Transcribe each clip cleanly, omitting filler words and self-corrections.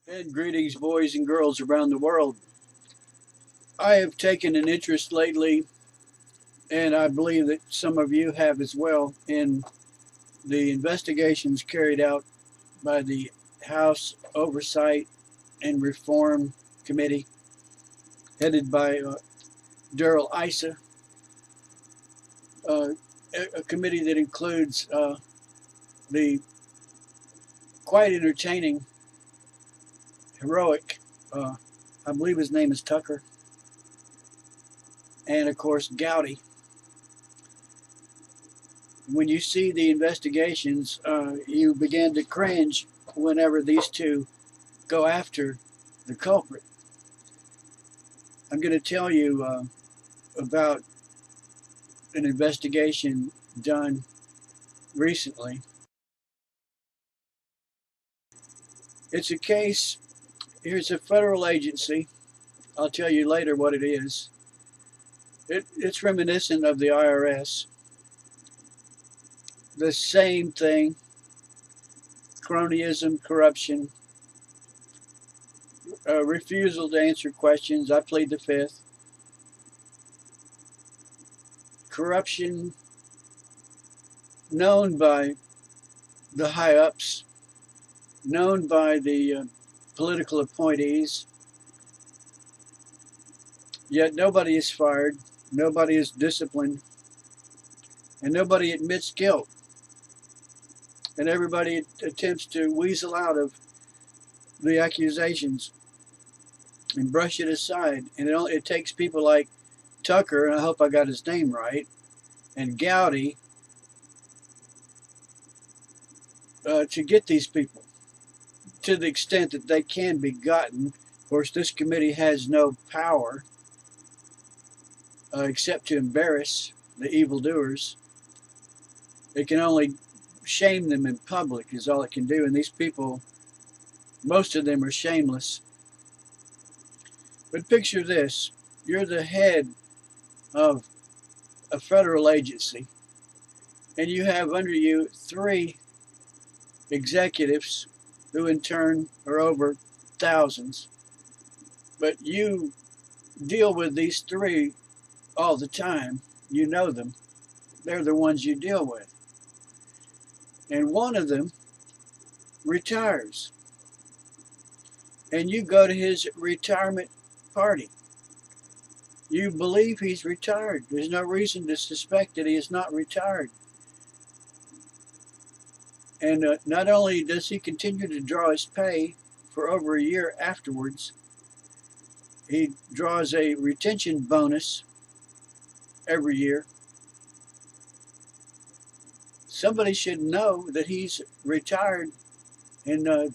And greetings, boys and girls around the world. I have taken an interest lately, and I believe that some of you have as well, in the investigations carried out by the House Oversight and Reform Committee, headed by Daryl Issa, uh, a committee that includes the quite entertaining, heroic, uh, I believe his name is Tucker, and of course Gowdy. When you see the investigations, you begin to cringe whenever these two go after the culprit. I'm going to tell you about an investigation done recently. It's a case, here's a federal agency. I'll tell you later what it is. It's reminiscent of the IRS. The same thing, cronyism, corruption, refusal to answer questions. I plead the fifth. Corruption known by the high ups, known by the political appointees, yet nobody is fired, nobody is disciplined, and nobody admits guilt. And everybody attempts to weasel out of the accusations and brush it aside. And it takes people like Tucker, and I hope I got his name right, and Gowdy to get these people to the extent that they can be gotten. Of course, this committee has no power except to embarrass the evildoers. It can only shame them in public is all it can do. And these people, most of them are shameless. But picture this. You're the head of a federal agency, and you have under you three executives who in turn are over thousands. But you deal with these three all the time. You know them. They're the ones you deal with. And one of them retires. And you go to his retirement party. You believe he's retired. There's no reason to suspect that he is not retired. And not only does he continue to draw his pay for over a year afterwards, he draws a retention bonus every year. Somebody should know that he's retired and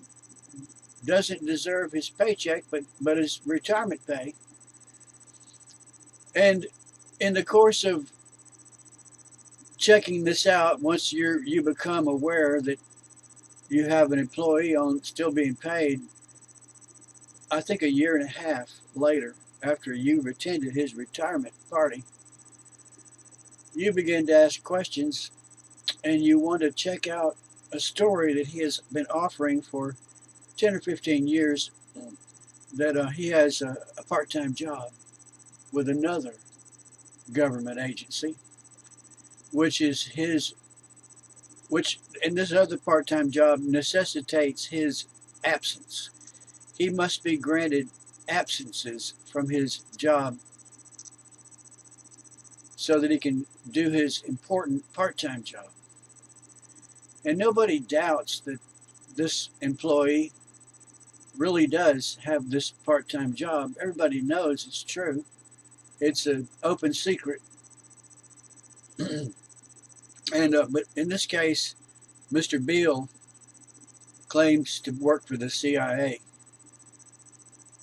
doesn't deserve his paycheck, but his retirement pay. And in the course of checking this out, once you become aware that you have an employee on still being paid, I think a year and a half later, after you've attended his retirement party, you begin to ask questions and you want to check out a story that he has been offering for 10 or 15 years, that he has a part-time job with another government agency, which is his, which, and this other part-time job necessitates his absence. He must be granted absences from his job so that he can do his important part-time job. And nobody doubts that this employee really does have this part-time job. Everybody knows it's true. It's an open secret. And but in this case, Mr. Beale claims to work for the CIA,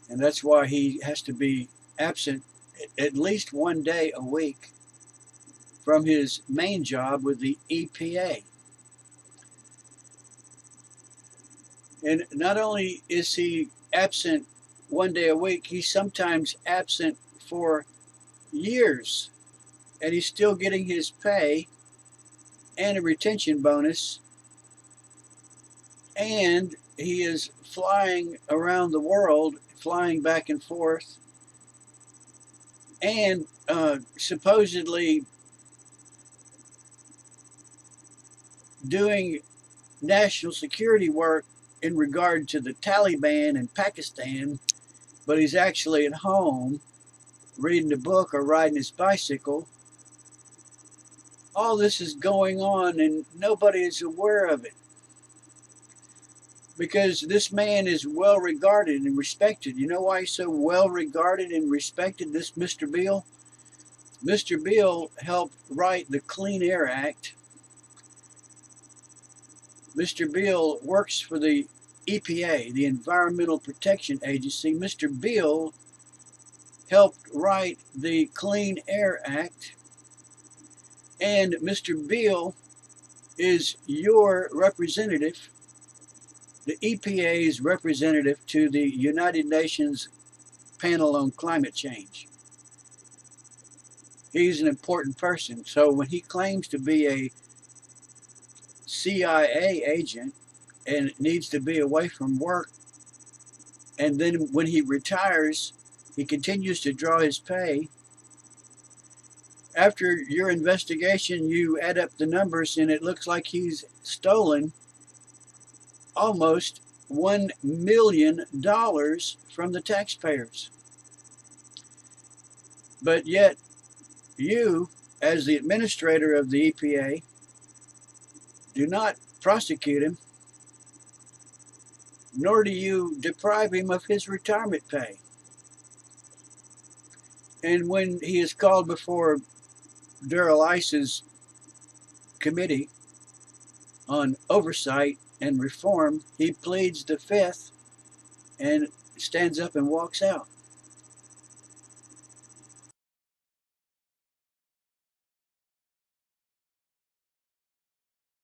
and that's why he has to be absent at least one day a week from his main job with the EPA. And not only is he absent one day a week, he's sometimes absent for years, and he's still getting his pay and a retention bonus and he is flying around the world, flying back and forth, and supposedly doing national security work in regard to the Taliban in Pakistan, but he's actually at home reading a book or riding his bicycle. All this is going on and nobody is aware of it because this man is well regarded and respected. You know why he's so well regarded and respected, this Mr. Beale? Mr. Beale helped write the Clean Air Act. Mr. Beale works for the EPA, the Environmental Protection Agency. Mr. Beale helped write the Clean Air Act, and Mr. Beale is your representative, the EPA's representative to the United Nations Panel on Climate Change. He's an important person. So when he claims to be a CIA agent and needs to be away from work, and then when he retires, he continues to draw his pay. After your investigation, you add up the numbers, and it looks like he's stolen almost $1 million from the taxpayers. But yet, you, as the administrator of the EPA, do not prosecute him, nor do you deprive him of his retirement pay. And when he is called before Darrell Ice's committee on oversight and reform, he pleads the fifth and stands up and walks out.